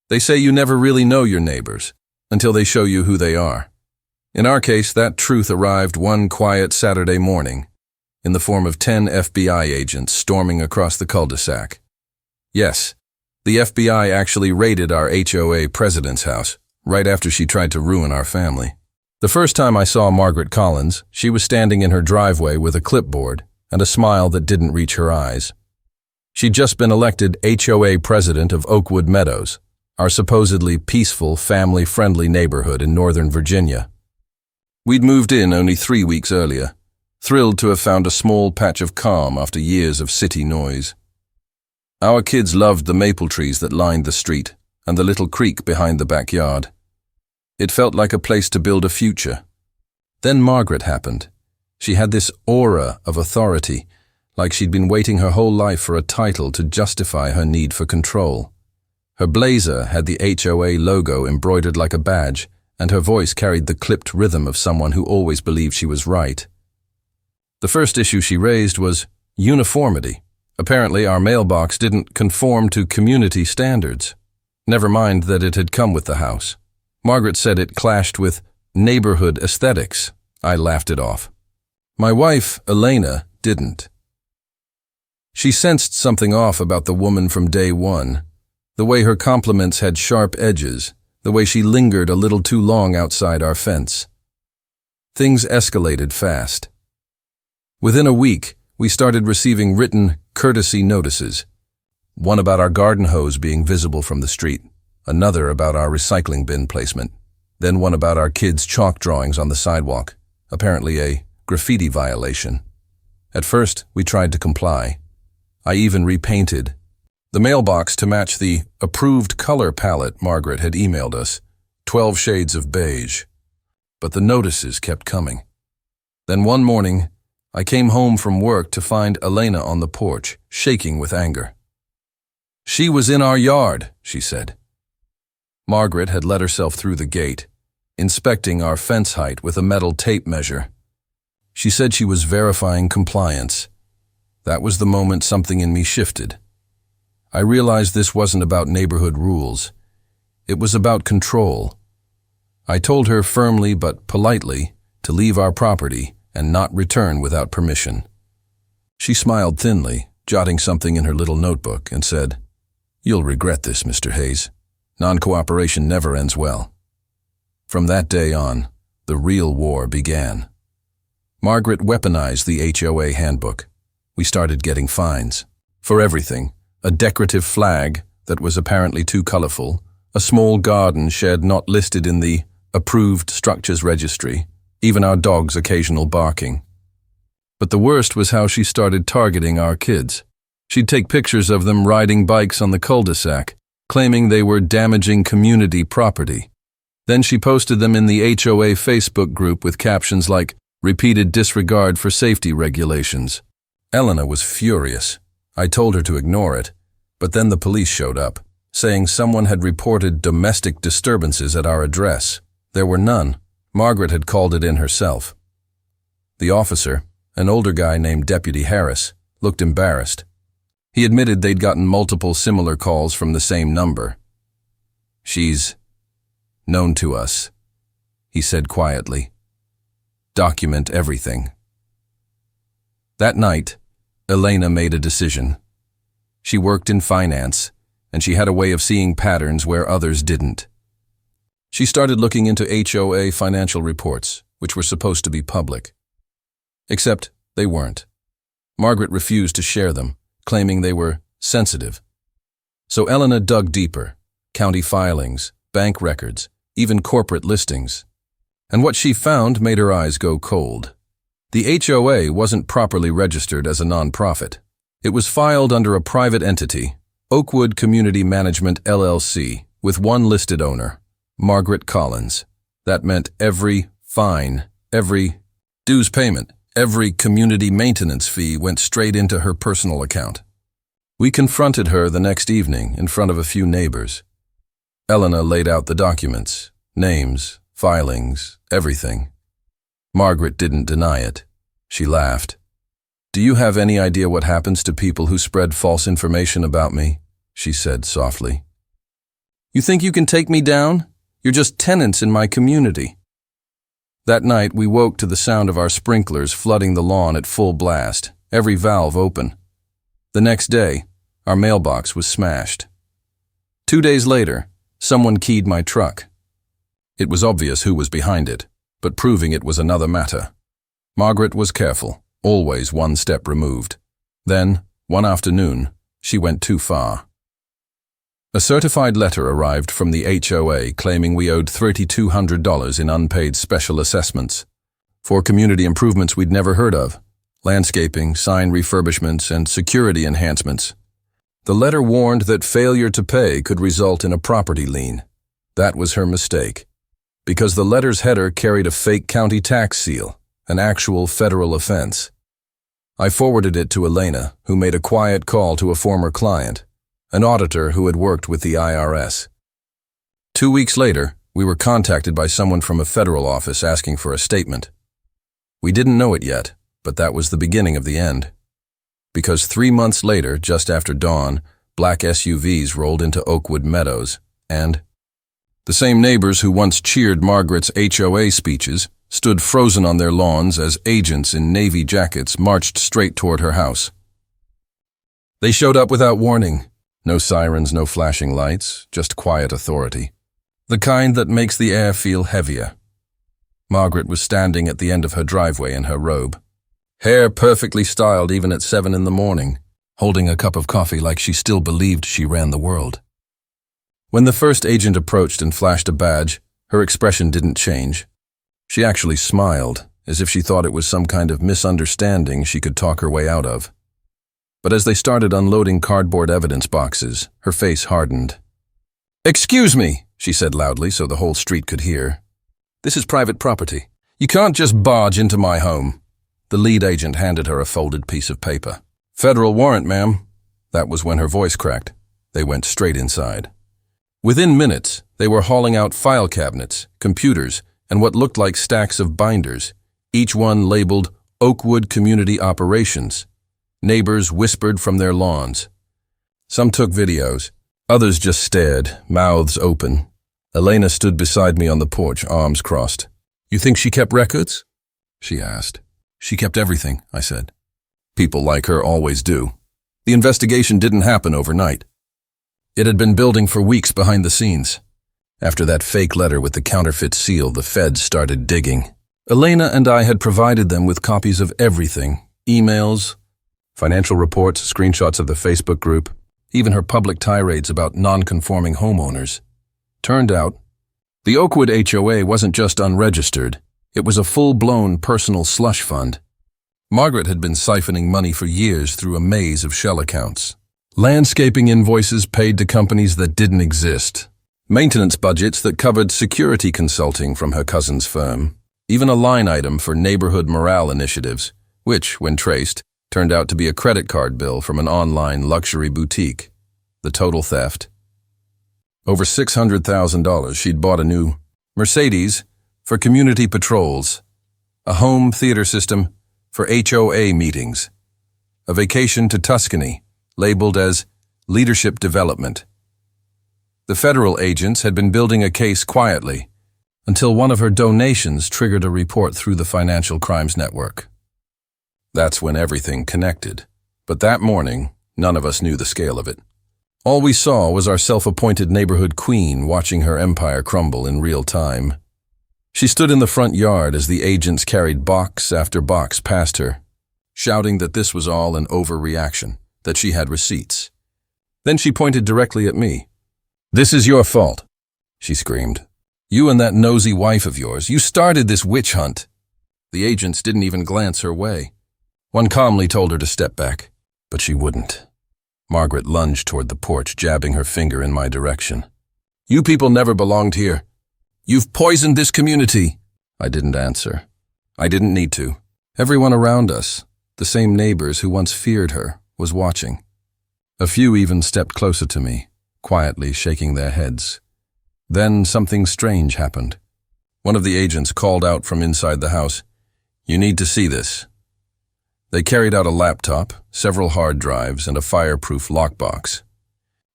They say you never really know your neighbors until they show you who they are. In our case, that truth arrived one quiet Saturday morning in the form of 10 FBI agents storming across the cul-de-sac. Yes, the FBI actually raided our HOA president's house right after she tried to ruin our family. The first time I saw Margaret Collins, she was standing in her driveway with a clipboard and a smile that didn't reach her eyes. She'd just been elected HOA president of Oakwood Meadows, our supposedly peaceful, family-friendly neighborhood in Northern Virginia. We'd moved in only 3 weeks earlier, thrilled to have found a small patch of calm after years of city noise. Our kids loved the maple trees that lined the street and the little creek behind the backyard. It felt like a place to build a future. Then Margaret happened. She had this aura of authority, like she'd been waiting her whole life for a title to justify her need for control. Her blazer had the HOA logo embroidered like a badge, and her voice carried the clipped rhythm of someone who always believed she was right. The first issue she raised was uniformity. Apparently, our mailbox didn't conform to community standards. Never mind that it had come with the house. Margaret said it clashed with neighborhood aesthetics. I laughed it off. My wife, Elena, didn't. She sensed something off about the woman from day one. The way her compliments had sharp edges, the way she lingered a little too long outside our fence. Things escalated fast. Within a week, we started receiving written courtesy notices. One about our garden hose being visible from the street, another about our recycling bin placement, then one about our kids' chalk drawings on the sidewalk, apparently a graffiti violation. At first, we tried to comply. I even repainted the mailbox to match the approved color palette Margaret had emailed us, 12 shades of beige. But the notices kept coming. Then one morning, I came home from work to find Elena on the porch, shaking with anger. She was in our yard, she said. Margaret had let herself through the gate, inspecting our fence height with a metal tape measure. She said she was verifying compliance. That was the moment something in me shifted. I realized this wasn't about neighborhood rules. It was about control. I told her firmly but politely to leave our property and not return without permission. She smiled thinly, jotting something in her little notebook, and said, "You'll regret this, Mr. Hayes. Non-cooperation never ends well." From that day on, the real war began. Margaret weaponized the HOA handbook. We started getting fines. For everything. A decorative flag that was apparently too colorful, a small garden shed not listed in the approved structures registry, even our dog's occasional barking. But the worst was how she started targeting our kids. She'd take pictures of them riding bikes on the cul-de-sac, claiming they were damaging community property. Then she posted them in the HOA Facebook group with captions like, "Repeated disregard for safety regulations." Elena was furious. I told her to ignore it, but then the police showed up, saying someone had reported domestic disturbances at our address. There were none. Margaret had called it in herself. The officer, an older guy named Deputy Harris, looked embarrassed. He admitted they'd gotten multiple similar calls from the same number. "She's known to us," he said quietly. "Document everything." That night, Elena made a decision. She worked in finance, and she had a way of seeing patterns where others didn't. She started looking into HOA financial reports, which were supposed to be public. Except they weren't. Margaret refused to share them, claiming they were sensitive. So Elena dug deeper, county filings, bank records, even corporate listings. And what she found made her eyes go cold. The HOA wasn't properly registered as a nonprofit. It was filed under a private entity, Oakwood Community Management LLC, with one listed owner, Margaret Collins. That meant every fine, every dues payment, every community maintenance fee went straight into her personal account. We confronted her the next evening in front of a few neighbors. Elena laid out the documents, names, filings, everything. Margaret didn't deny it. She laughed. "Do you have any idea what happens to people who spread false information about me?" she said softly. You think you can take me down? You're just tenants in my community." That night, we woke to the sound of our sprinklers flooding the lawn at full blast, every valve open. The next day, our mailbox was smashed. 2 days later, someone keyed my truck. It was obvious who was behind it, but proving it was another matter. Margaret was careful, always one step removed. Then, one afternoon, she went too far. A certified letter arrived from the HOA claiming we owed $3,200 in unpaid special assessments for community improvements we'd never heard of, landscaping, sign refurbishments, and security enhancements. The letter warned that failure to pay could result in a property lien. That was her mistake, because the letter's header carried a fake county tax seal, an actual federal offense. I forwarded it to Elena, who made a quiet call to a former client, an auditor who had worked with the IRS. 2 weeks later, we were contacted by someone from a federal office asking for a statement. We didn't know it yet, but that was the beginning of the end. Because 3 months later, just after dawn, black SUVs rolled into Oakwood Meadows, and the same neighbors who once cheered Margaret's HOA speeches stood frozen on their lawns as agents in navy jackets marched straight toward her house. They showed up without warning. No sirens, no flashing lights, just quiet authority. The kind that makes the air feel heavier. Margaret was standing at the end of her driveway in her robe, hair perfectly styled even at 7 in the morning, holding a cup of coffee like she still believed she ran the world. When the first agent approached and flashed a badge, her expression didn't change. She actually smiled, as if she thought it was some kind of misunderstanding she could talk her way out of. But as they started unloading cardboard evidence boxes, her face hardened. "Excuse me," she said loudly so the whole street could hear. "This is private property. You can't just barge into my home." The lead agent handed her a folded piece of paper. "Federal warrant, ma'am." That was when her voice cracked. They went straight inside. Within minutes, they were hauling out file cabinets, computers, and what looked like stacks of binders, each one labeled Oakwood Community Operations. Neighbors whispered from their lawns. Some took videos. Others just stared, mouths open. Elena stood beside me on the porch, arms crossed. "You think she kept records?" she asked. "She kept everything," I said. "People like her always do." The investigation didn't happen overnight. It had been building for weeks behind the scenes. After that fake letter with the counterfeit seal, the feds started digging. Elena and I had provided them with copies of everything, emails, financial reports, screenshots of the Facebook group, even her public tirades about non-conforming homeowners. Turned out, the Oakwood HOA wasn't just unregistered, it was a full-blown personal slush fund. Margaret had been siphoning money for years through a maze of shell accounts. Landscaping invoices paid to companies that didn't exist. Maintenance budgets that covered security consulting from her cousin's firm. Even a line item for neighborhood morale initiatives, which, when traced, turned out to be a credit card bill from an online luxury boutique. The total theft. Over $600,000 she'd bought a new Mercedes for community patrols, a home theater system for HOA meetings, a vacation to Tuscany labeled as leadership development. The federal agents had been building a case quietly until one of her donations triggered a report through the Financial Crimes Network. That's when everything connected. But that morning, none of us knew the scale of it. All we saw was our self-appointed neighborhood queen watching her empire crumble in real time. She stood in the front yard as the agents carried box after box past her, shouting that this was all an overreaction, that she had receipts. Then she pointed directly at me. "This is your fault," she screamed. "You and that nosy wife of yours, you started this witch hunt." The agents didn't even glance her way. One calmly told her to step back, but she wouldn't. Margaret lunged toward the porch, jabbing her finger in my direction. "You people never belonged here. You've poisoned this community." I didn't answer. I didn't need to. Everyone around us, the same neighbors who once feared her, was watching. A few even stepped closer to me, quietly shaking their heads. Then something strange happened. One of the agents called out from inside the house, "You need to see this." They carried out a laptop, several hard drives, and a fireproof lockbox.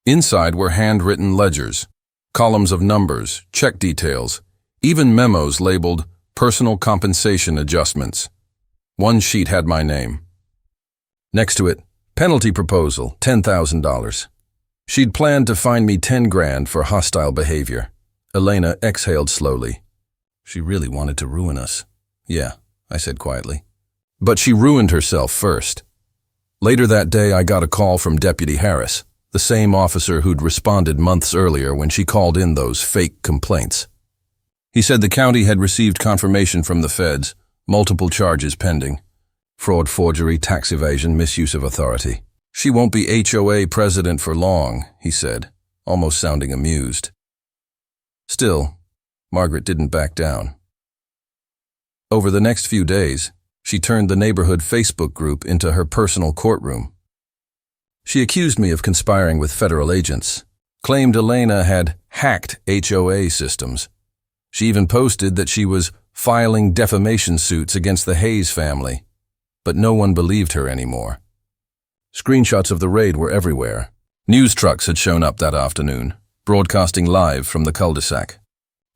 Inside were handwritten ledgers, Columns of numbers, check details, even memos labeled personal compensation adjustments. One sheet had my name. Next to it, penalty proposal, $10,000. She'd planned to fine me 10 grand for hostile behavior. Elena exhaled slowly. She really wanted to ruin us. Yeah, I said quietly. But she ruined herself first. Later that day, I got a call from Deputy Harris, the same officer who'd responded months earlier when she called in those fake complaints. He said the county had received confirmation from the feds, multiple charges pending. Fraud, forgery, tax evasion, misuse of authority. She won't be HOA president for long, he said, almost sounding amused. Still, Margaret didn't back down. Over the next few days, she turned the neighborhood Facebook group into her personal courtroom. She accused me of conspiring with federal agents, claimed Elena had hacked HOA systems. She even posted that she was filing defamation suits against the Hayes family, but no one believed her anymore. Screenshots of the raid were everywhere. News trucks had shown up that afternoon, broadcasting live from the cul-de-sac.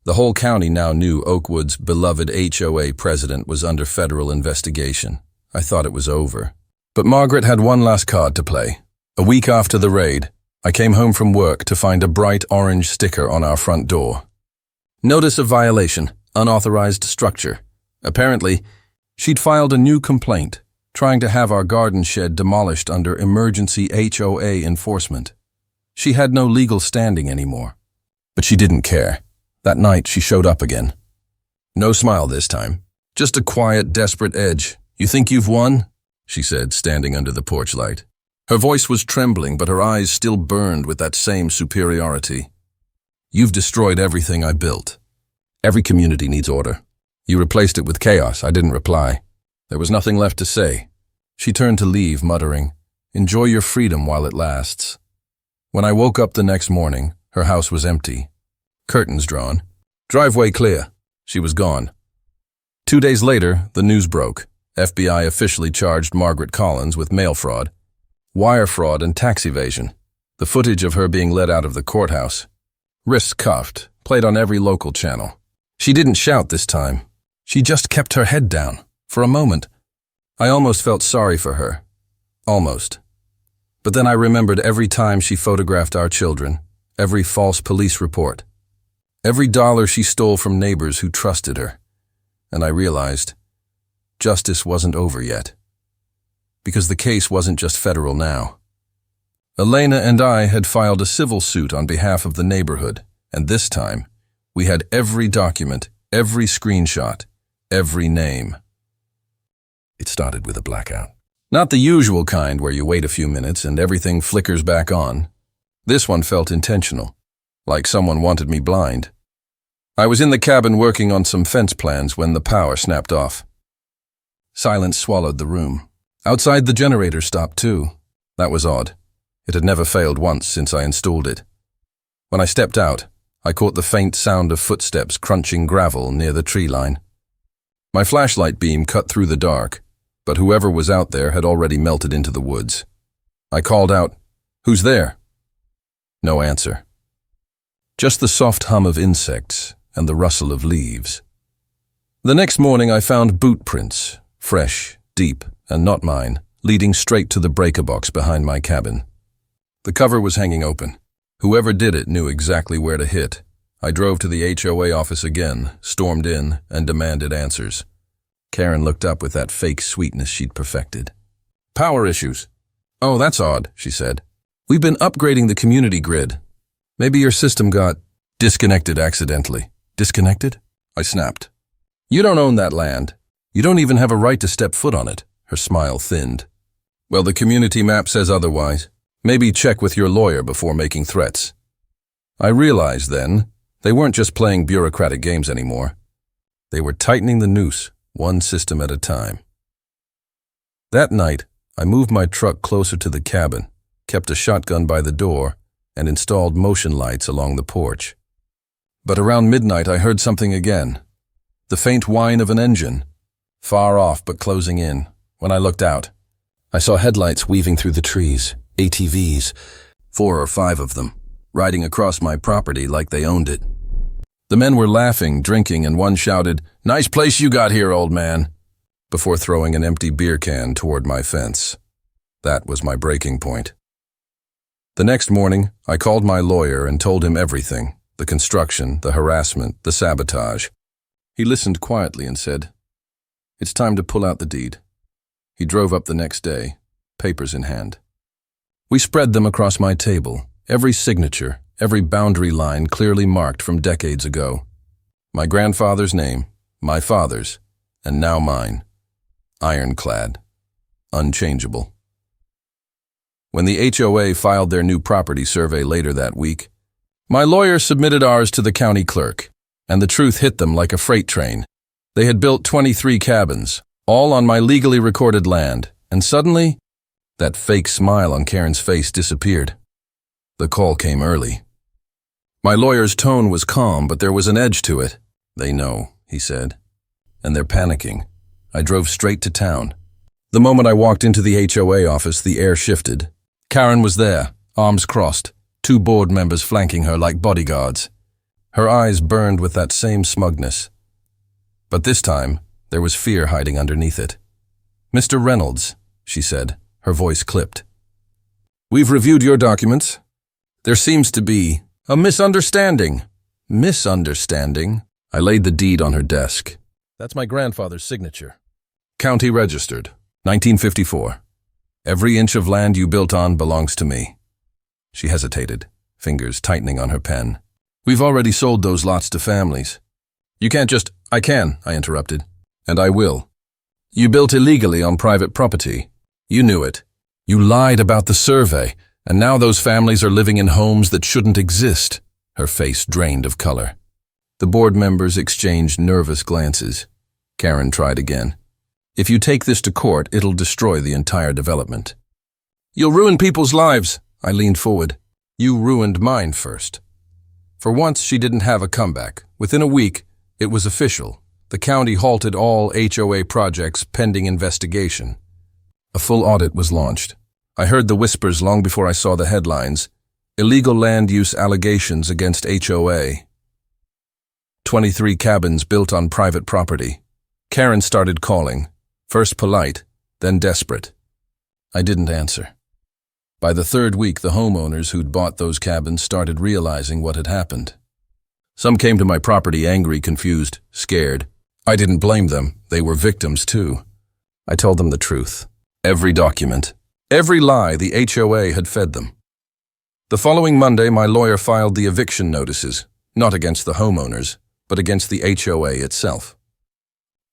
The whole county now knew Oakwood's beloved HOA president was under federal investigation. I thought it was over. But Margaret had one last card to play. A week after the raid, I came home from work to find a bright orange sticker on our front door. Notice of violation, unauthorized structure. Apparently, she'd filed a new complaint, trying to have our garden shed demolished under emergency HOA enforcement. She had no legal standing anymore. But she didn't care. That night, she showed up again. No smile this time. Just a quiet, desperate edge. "You think you've won?" she said, standing under the porch light. Her voice was trembling, but her eyes still burned with that same superiority. "You've destroyed everything I built. Every community needs order. You replaced it with chaos." I didn't reply. There was nothing left to say. She turned to leave, muttering, "Enjoy your freedom while it lasts." When I woke up the next morning, her house was empty. Curtains drawn. Driveway clear. She was gone. 2 days later, the news broke. FBI officially charged Margaret Collins with mail fraud, wire fraud, and tax evasion. The footage of her being led out of the courthouse. Wrists cuffed, played on every local channel. She didn't shout this time. She just kept her head down. For a moment, I almost felt sorry for her. Almost. But then I remembered every time she photographed our children, every false police report, every dollar she stole from neighbors who trusted her. And I realized justice wasn't over yet. Because the case wasn't just federal now. Elena and I had filed a civil suit on behalf of the neighborhood, and this time, we had every document, every screenshot, every name. It started with a blackout. Not the usual kind where you wait a few minutes and everything flickers back on. This one felt intentional, like someone wanted me blind. I was in the cabin working on some fence plans when the power snapped off. Silence swallowed the room. Outside, the generator stopped too. That was odd. It had never failed once since I installed it. When I stepped out, I caught the faint sound of footsteps crunching gravel near the tree line. My flashlight beam cut through the dark, but whoever was out there had already melted into the woods. I called out, "Who's there?" No answer. Just the soft hum of insects and the rustle of leaves. The next morning I found boot prints, fresh, deep, and not mine, leading straight to the breaker box behind my cabin. The cover was hanging open. Whoever did it knew exactly where to hit. I drove to the HOA office again, stormed in, and demanded answers. Karen looked up with that fake sweetness she'd perfected. "Power issues." "Oh, that's odd," she said. "We've been upgrading the community grid. Maybe your system got disconnected accidentally." "Disconnected?" I snapped. "You don't own that land. You don't even have a right to step foot on it." Her smile thinned. "Well, the community map says otherwise. Maybe check with your lawyer before making threats." I realized then, they weren't just playing bureaucratic games anymore. They were tightening the noose, one system at a time. That night, I moved my truck closer to the cabin, kept a shotgun by the door, and installed motion lights along the porch. But around midnight, I heard something again. The faint whine of an engine, far off but closing in. When I looked out, I saw headlights weaving through the trees, ATVs, 4 or 5 of them. riding across my property like they owned it. The men were laughing, drinking, and one shouted, "Nice place you got here, old man," before throwing an empty beer can toward my fence. That was my breaking point. The next morning, I called my lawyer and told him everything, the construction, the harassment, the sabotage. He listened quietly and said, "It's time to pull out the deed." He drove up the next day, papers in hand. We spread them across my table, every signature, every boundary line clearly marked from decades ago. My grandfather's name, my father's, and now mine. Ironclad, unchangeable. When the HOA filed their new property survey later that week, my lawyer submitted ours to the county clerk, and the truth hit them like a freight train. They had built 23 cabins, all on my legally recorded land, and suddenly, that fake smile on Karen's face disappeared. The call came early. My lawyer's tone was calm, but there was an edge to it. "They know," he said, "and they're panicking." I drove straight to town. The moment I walked into the HOA office, the air shifted. Karen was there, arms crossed, 2 board members flanking her like bodyguards. Her eyes burned with that same smugness. But this time, there was fear hiding underneath it. "Mr. Reynolds," she said, her voice clipped. "We've reviewed your documents. There seems to be a misunderstanding." "Misunderstanding?" I laid the deed on her desk. "That's my grandfather's signature. County registered, 1954. Every inch of land you built on belongs to me." She hesitated, fingers tightening on her pen. "We've already sold those lots to families." "You can't just—" "I can," I interrupted. "And I will. You built illegally on private property. You knew it. You lied about the survey, and now those families are living in homes that shouldn't exist." Her face drained of color. The board members exchanged nervous glances. Karen tried again. "If you take this to court, it'll destroy the entire development." "You'll ruin people's lives." I leaned forward. "You ruined mine first." For once, she didn't have a comeback. Within a week, it was official. The county halted all HOA projects pending investigation. A full audit was launched. I heard the whispers long before I saw the headlines. Illegal land use allegations against HOA. 23 cabins built on private property. Karen started calling, first polite, then desperate. I didn't answer. By the 3rd week, the homeowners who'd bought those cabins started realizing what had happened. Some came to my property angry, confused, scared. I didn't blame them. They were victims too. I told them the truth. Every document, every lie the HOA had fed them. The following Monday, my lawyer filed the eviction notices, not against the homeowners, but against the HOA itself.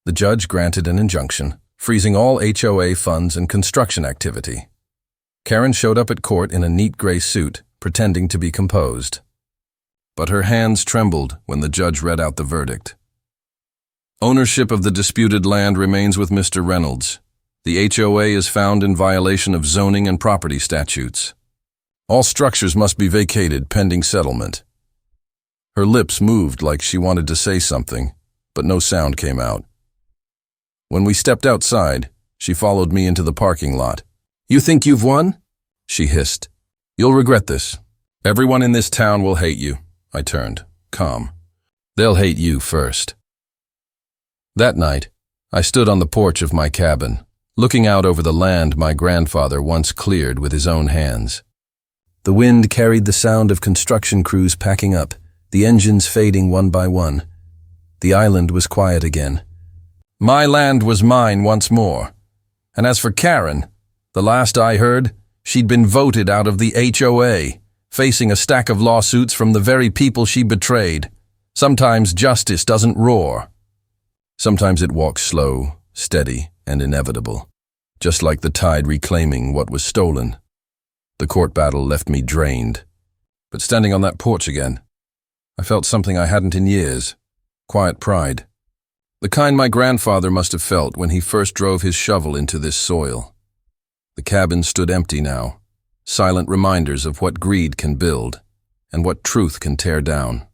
The judge granted an injunction, freezing all HOA funds and construction activity. Karen showed up at court in a neat gray suit, pretending to be composed. But her hands trembled when the judge read out the verdict. "Ownership of the disputed land remains with Mr. Reynolds. The HOA is found in violation of zoning and property statutes. All structures must be vacated pending settlement." Her lips moved like she wanted to say something, but no sound came out. When we stepped outside, she followed me into the parking lot. "You think you've won?" she hissed. "You'll regret this. Everyone in this town will hate you." I turned, calm. "They'll hate you first." That night, I stood on the porch of my cabin, looking out over the land my grandfather once cleared with his own hands. The wind carried the sound of construction crews packing up, the engines fading one by one. The island was quiet again. My land was mine once more. And as for Karen, the last I heard, she'd been voted out of the HOA, facing a stack of lawsuits from the very people she betrayed. Sometimes justice doesn't roar. Sometimes it walks slow, steady, and inevitable, just like the tide reclaiming what was stolen. The court battle left me drained. But standing on that porch again, I felt something I hadn't in years, quiet pride. The kind my grandfather must have felt when he first drove his shovel into this soil. The cabin stood empty now, silent reminders of what greed can build and what truth can tear down.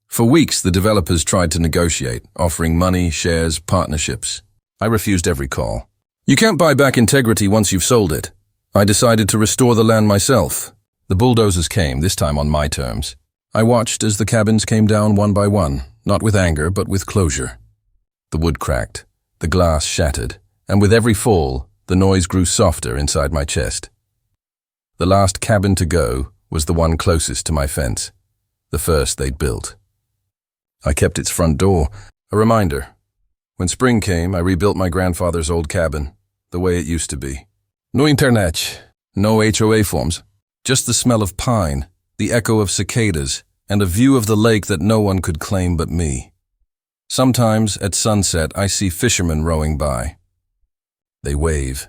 For weeks, the developers tried to negotiate, offering money, shares, partnerships. I refused every call. "You can't buy back integrity once you've sold it." I decided to restore the land myself. The The bulldozers came, this time on my terms. I watched as the cabins came down one by one, not with anger, but with closure. The wood cracked, the glass shattered, and with every fall, the noise grew softer inside my chest. The last cabin to go was the one closest to my fence, the first they'd built. I kept its front door, a reminder. When spring came, I rebuilt my grandfather's old cabin, the way it used to be. No internet, no HOA forms, just the smell of pine, the echo of cicadas, and a view of the lake that no one could claim but me. Sometimes, at sunset, I see fishermen rowing by. They wave.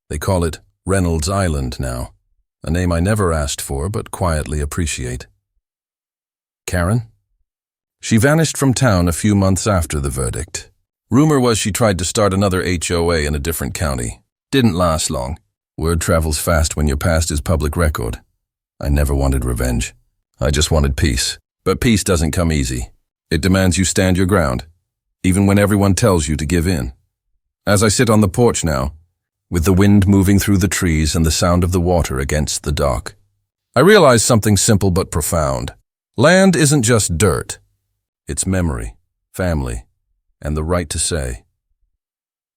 They call it Reynolds Island now, a name I never asked for but quietly appreciate. Karen? She vanished from town a few months after the verdict. Rumor was she tried to start another HOA in a different county. Didn't last long. Word travels fast when your past is public record. I never wanted revenge. I just wanted peace. But peace doesn't come easy. It demands you stand your ground, even when everyone tells you to give in. As I sit on the porch now, with the wind moving through the trees and the sound of the water against the dock, I realize something simple but profound. Land isn't just dirt. It's memory, family, and the right to say,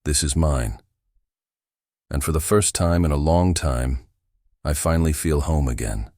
"This is mine." And for the first time in a long time, I finally feel home again.